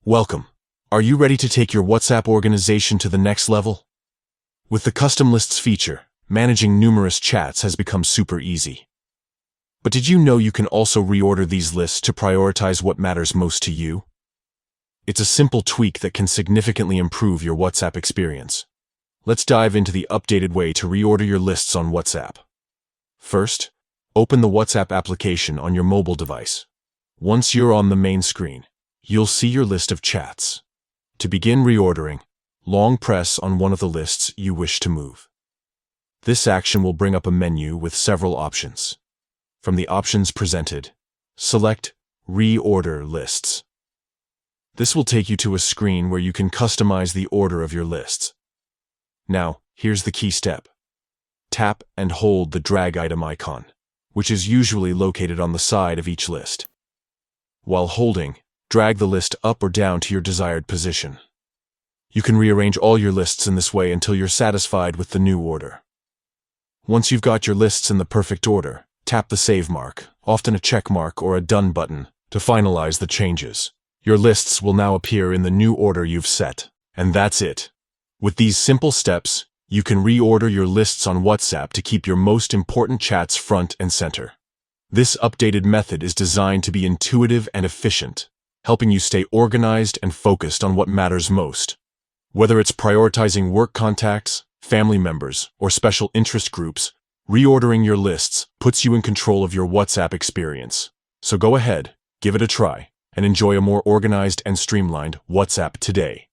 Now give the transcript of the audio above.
Welcome. Are you ready to take your WhatsApp organization to the next level? With the custom lists feature, managing numerous chats has become super easy. But did you know you can also reorder these lists to prioritize what matters most to you? It's a simple tweak that can significantly improve your WhatsApp experience. Let's dive into the updated way to reorder your lists on WhatsApp. First, open the WhatsApp application on your mobile device. Once you're on the main screen, you'll see your list of chats. To begin reordering, long press on one of the lists you wish to move. This action will bring up a menu with several options. From the options presented, select Reorder Lists. This will take you to a screen where you can customize the order of your lists. Now, here's the key step. Tap and hold the drag item icon, which is usually located on the side of each list. While holding, drag the list up or down to your desired position. You can rearrange all your lists in this way until you're satisfied with the new order. Once you've got your lists in the perfect order, tap the save mark, often a check mark or a done button, to finalize the changes. Your lists will now appear in the new order you've set. And that's it. With these simple steps, you can reorder your lists on WhatsApp to keep your most important chats front and center. This updated method is designed to be intuitive and efficient, helping you stay organized and focused on what matters most. Whether it's prioritizing work contacts, family members, or special interest groups, reordering your lists puts you in control of your WhatsApp experience. So go ahead, give it a try, and enjoy a more organized and streamlined WhatsApp today.